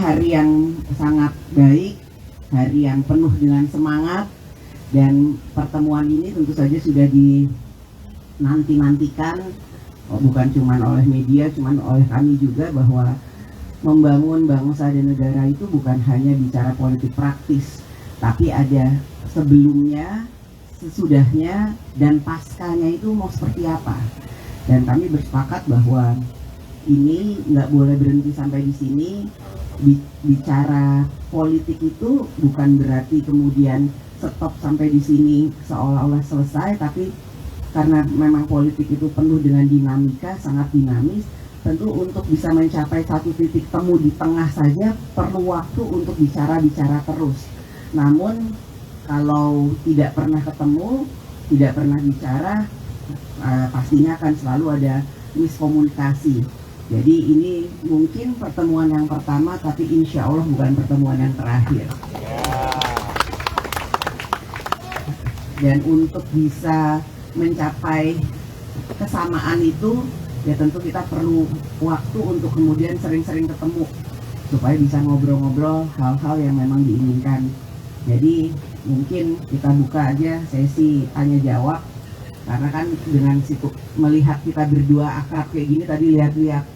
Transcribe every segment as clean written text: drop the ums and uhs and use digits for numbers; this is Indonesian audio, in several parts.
hari yang sangat baik, hari yang penuh dengan semangat, dan pertemuan ini tentu saja sudah dinanti-nantikan, bukan cuma oleh media, cuma oleh kami juga, bahwa membangun bangsa dan negara itu bukan hanya bicara politik praktis, tapi ada sebelumnya, sesudahnya, dan paskanya itu mau seperti apa. Dan kami bersepakat bahwa ini nggak boleh berhenti sampai di sini. Bicara politik itu bukan berarti kemudian stop sampai di sini seolah-olah selesai, tapi karena memang politik itu penuh dengan dinamika, sangat dinamis, tentu untuk bisa mencapai satu titik temu di tengah saja perlu waktu untuk bicara-bicara terus. Namun kalau tidak pernah ketemu, tidak pernah bicara, pastinya akan selalu ada miskomunikasi. Jadi ini mungkin pertemuan yang pertama, tapi insya Allah bukan pertemuan yang terakhir. Dan untuk bisa mencapai kesamaan itu, ya tentu kita perlu waktu untuk kemudian sering-sering ketemu, supaya bisa ngobrol-ngobrol hal-hal yang memang diinginkan. Jadi mungkin kita buka aja sesi tanya jawab, karena kan dengan situ melihat kita berdua akrab kayak gini, tadi lihat-lihat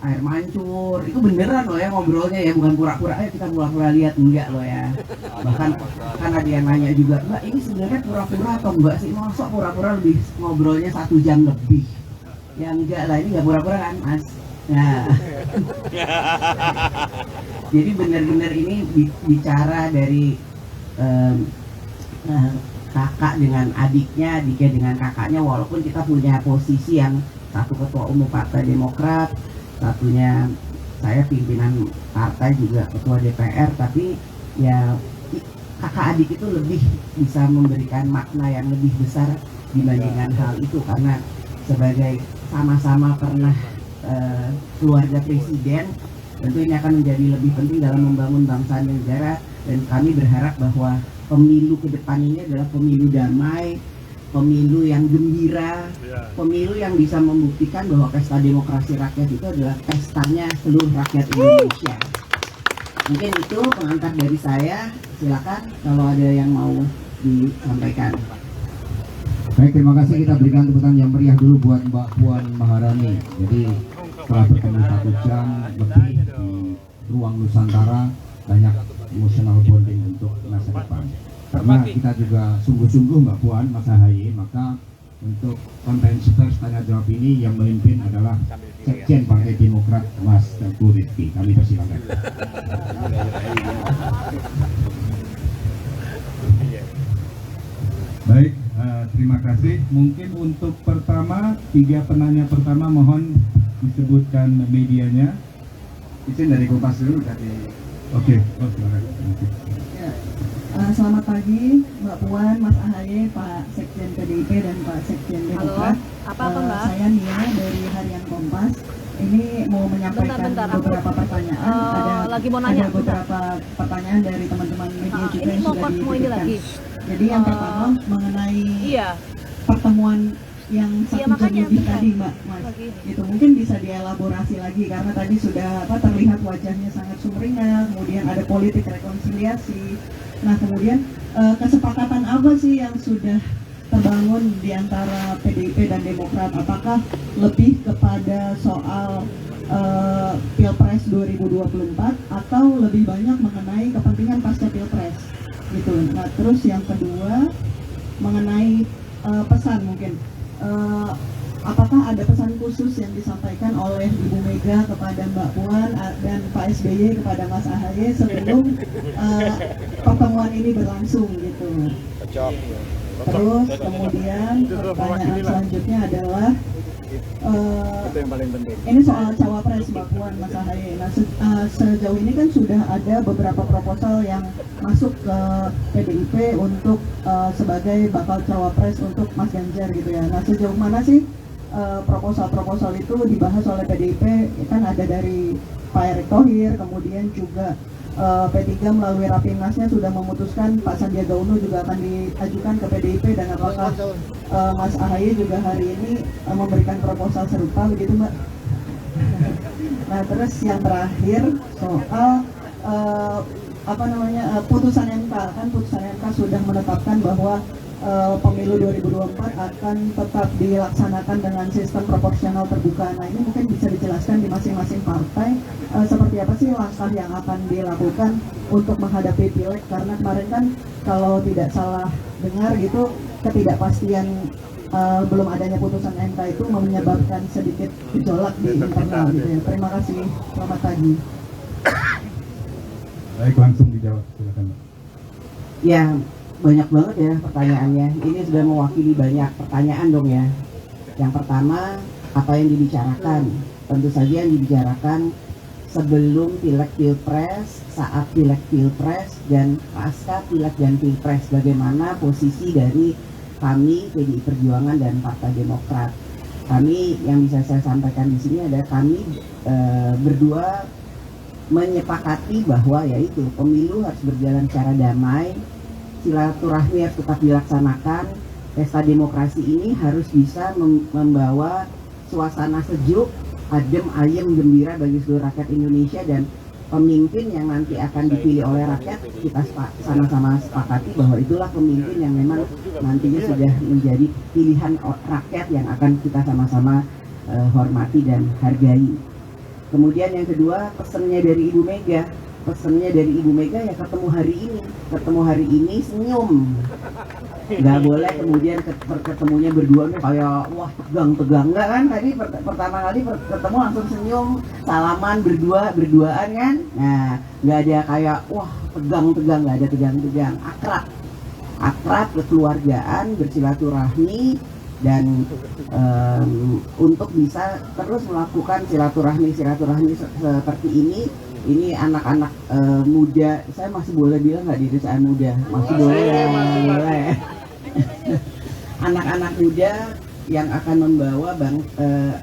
air mancur, itu beneran loh ya ngobrolnya ya, bukan pura-pura, kita pura-pura lihat, enggak loh ya. Bahkan kan ada yang nanya juga, Mbak ini sebenarnya pura-pura atau enggak sih, masa pura-pura lebih ngobrolnya 1 jam lebih. Ya enggak lah, ini enggak pura-pura kan Mas. Nah jadi benar-benar ini bicara dari kakak dengan adiknya, adiknya dengan kakaknya, walaupun kita punya posisi yang satu ketua umum Partai Demokrat, satunya saya pimpinan partai juga ketua DPR, tapi ya kakak adik itu lebih bisa memberikan makna yang lebih besar dibandingkan hal itu, karena sebagai sama-sama pernah keluarga presiden, tentu ini akan menjadi lebih penting dalam membangun bangsa dan negara. Dan kami berharap bahwa pemilu ke depan ini adalah pemilu damai, pemilu yang gembira, pemilu yang bisa membuktikan bahwa pesta demokrasi rakyat itu adalah pestanya seluruh rakyat Indonesia. Mungkin itu pengantar dari saya, silakan kalau ada yang mau disampaikan. Baik, terima kasih. Kita berikan tepuk tangan yang meriah dulu buat Mbak Puan Maharani. Jadi setelah bertemu 1 jam lebih di ruang Nusantara, banyak emotional bonding untuk masa depan. Karena kita juga sungguh-sungguh Mbak Puan, Mas Ahaye, maka untuk konferensi pers tanya jawab ini yang memimpin adalah Sekjen Partai Demokrat Mas Teguh Rifki. Kami persilakan. Baik, terima kasih. Mungkin untuk pertama, 3 penanya pertama mohon disebutkan medianya. Izin dari Kompas dulu dari. Oke, silakan. Ya. Selamat pagi Mbak Puan, Mas Ahaye, Pak Sekjen PDIP dan Pak Sekjen Demokrat. Apa Mbak? Saya Nia dari Harian Kompas. Ini mau menyampaikan beberapa pertanyaan. Ada beberapa pertanyaan dari teman-teman media juga yang sudah dititipkan. Jadi yang pertama mengenai pertemuan yang 1 jam lebih tadi Mbak, Mas. Itu mungkin bisa dielaborasi lagi, karena tadi sudah terlihat wajahnya sangat sumringah, kemudian ada politik rekonsiliasi. Nah kemudian kesepakatan apa sih yang sudah terbangun di antara PDIP dan Demokrat? Apakah lebih kepada soal Pilpres 2024 atau lebih banyak mengenai kepentingan pasca Pilpres gitu? Nah terus yang kedua mengenai pesan mungkin. Apakah ada pesan khusus yang disampaikan oleh Ibu Mega kepada Mbak Puan dan Pak SBY kepada Mas Ahaye sebelum pertemuan ini berlangsung gitu? Terus kemudian pertanyaan selanjutnya adalah ini soal cawapres Mbak Puan, Mas Ahaye. Nah sejauh ini kan sudah ada beberapa proposal yang masuk ke PDIP untuk sebagai bakal cawapres untuk Mas Ganjar gitu ya. Nah sejauh mana sih proposal-proposal itu dibahas oleh PDIP? Kan ada dari Pak Erick Thohir, kemudian juga P3 melalui Rapimnasnya sudah memutuskan Pak Sandiaga Uno juga akan diajukan ke PDIP, dan apakah Mas Ahaye juga hari ini memberikan proposal serupa begitu Mbak? Nah terus yang terakhir soal putusan MK, kan putusan MK sudah menetapkan bahwa pemilu 2024 akan tetap dilaksanakan dengan sistem proporsional terbuka. Nah ini mungkin bisa dijelaskan di masing-masing partai seperti apa sih langkah yang akan dilakukan untuk menghadapi pileg, karena kemarin kan kalau tidak salah dengar gitu ketidakpastian belum adanya putusan MK itu menyebabkan sedikit gejolak di internal gitu ya. Terima kasih, selamat pagi. Baik, langsung dijawab, silakan. Ya, banyak banget ya pertanyaannya. Ini sudah mewakili banyak pertanyaan dong ya. Yang pertama, apa yang dibicarakan? Tentu saja yang dibicarakan sebelum pileg pilpres, saat pileg pilpres, dan pasca pileg dan pilpres. Bagaimana posisi dari kami PDI Perjuangan dan Partai Demokrat. Kami yang bisa saya sampaikan di sini adalah kami berdua menyepakati bahwa yaitu pemilu harus berjalan secara damai, silaturahmi harus tetap dilaksanakan, pesta demokrasi ini harus bisa membawa suasana sejuk, adem, ayem, gembira bagi seluruh rakyat Indonesia, dan pemimpin yang nanti akan dipilih oleh rakyat kita sama-sama sepakati bahwa itulah pemimpin yang memang nantinya sudah menjadi pilihan rakyat yang akan kita sama-sama hormati dan hargai. Kemudian yang kedua, pesannya dari Ibu Mega. Pesannya dari Ibu Mega ya ketemu hari ini senyum. Nggak boleh kemudian ketemunya berdua nih kayak wah tegang enggak kan, tadi pertama kali ketemu langsung senyum, salaman berduaan kan. Nah nggak ada kayak wah tegang, nggak ada tegang, akrab, kekeluargaan, bersilaturahmi, dan untuk bisa terus melakukan silaturahmi seperti ini anak-anak muda, saya masih boleh bilang nggak diri saya muda, masih boleh. Anak-anak muda yang akan membawa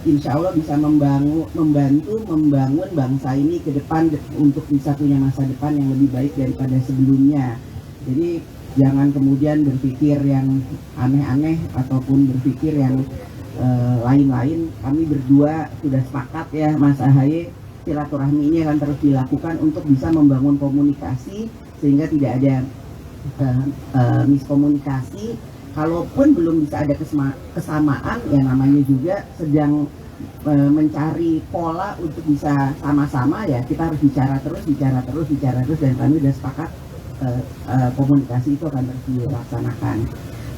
insya Allah bisa membantu membangun bangsa ini ke depan untuk bisa punya masa depan yang lebih baik daripada sebelumnya. Jadi jangan kemudian berpikir yang aneh-aneh ataupun berpikir yang lain-lain. Kami berdua sudah sepakat ya Mas Ahaye, silaturahmi ini akan terus dilakukan untuk bisa membangun komunikasi sehingga tidak ada miskomunikasi. Kalaupun belum bisa ada kesamaan, ya namanya juga sedang mencari pola untuk bisa sama-sama, ya kita harus bicara terus, dan kami sudah sepakat komunikasi itu akan terus dilaksanakan.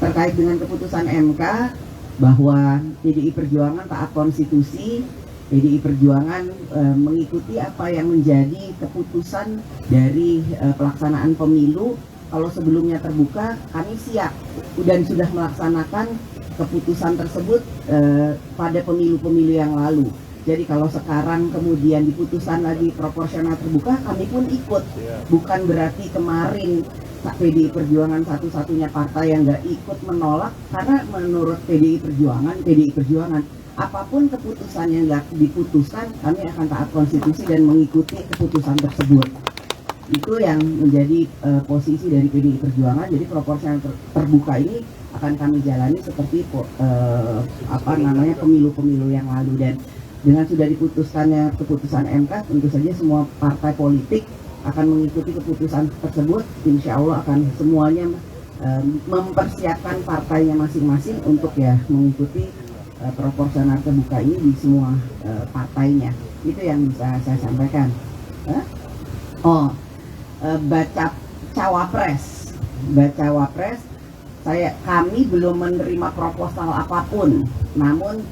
Terkait dengan keputusan MK bahwa PDI Perjuangan taat konstitusi, PDI Perjuangan mengikuti apa yang menjadi keputusan dari pelaksanaan pemilu. Kalau sebelumnya terbuka, kami siap dan sudah melaksanakan keputusan tersebut pada pemilu-pemilu yang lalu. Jadi kalau sekarang kemudian diputuskan lagi proporsional terbuka, kami pun ikut. Bukan berarti kemarin PDI Perjuangan satu-satunya partai yang nggak ikut menolak, karena menurut PDI Perjuangan apapun keputusan yang nggak diputuskan, kami akan taat konstitusi dan mengikuti keputusan tersebut. Itu yang menjadi posisi dari PDI Perjuangan. Jadi proporsional terbuka ini akan kami jalani seperti pemilu-pemilu yang lalu, dan dengan sudah diputuskannya keputusan MK, tentu saja semua partai politik akan mengikuti keputusan tersebut. Insya Allah akan semuanya mempersiapkan partainya masing-masing untuk ya mengikuti proporsional terbuka ini di semua partainya. Itu yang bisa saya sampaikan. Baca cawapres, kami belum menerima proposal apapun, namun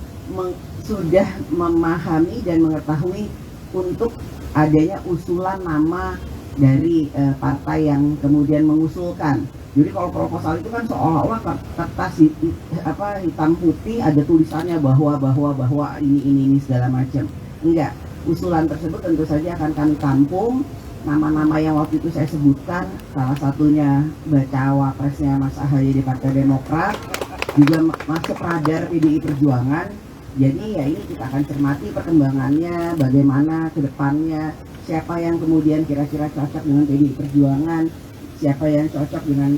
sudah memahami dan mengetahui untuk adanya usulan nama dari partai yang kemudian mengusulkan. Jadi kalau proposal itu kan seolah-olah kertas hitam putih ada tulisannya bahwa ini segala macam. Enggak, usulan tersebut tentu saja akan kami tampung. Nama-nama yang waktu itu saya sebutkan, salah satunya bacawa presnya Mas Ahaye di Partai Demokrat, juga masuk radar PDI Perjuangan. Jadi ya ini kita akan cermati perkembangannya, bagaimana ke depannya, siapa yang kemudian kira-kira cocok dengan PDI Perjuangan, siapa yang cocok dengan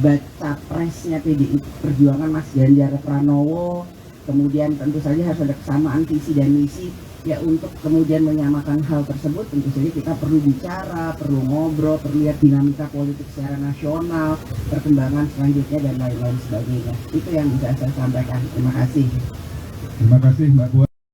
baca presnya PDI Perjuangan Mas Ganjar Pranowo. Kemudian tentu saja harus ada kesamaan visi dan misi Ya untuk kemudian menyamakan hal tersebut tentu saja kita perlu bicara, perlu ngobrol, perlu lihat dinamika politik secara nasional, perkembangan selanjutnya dan lain-lain sebagainya. Itu yang bisa saya sampaikan. Terima kasih. Terima kasih Mbak Puan.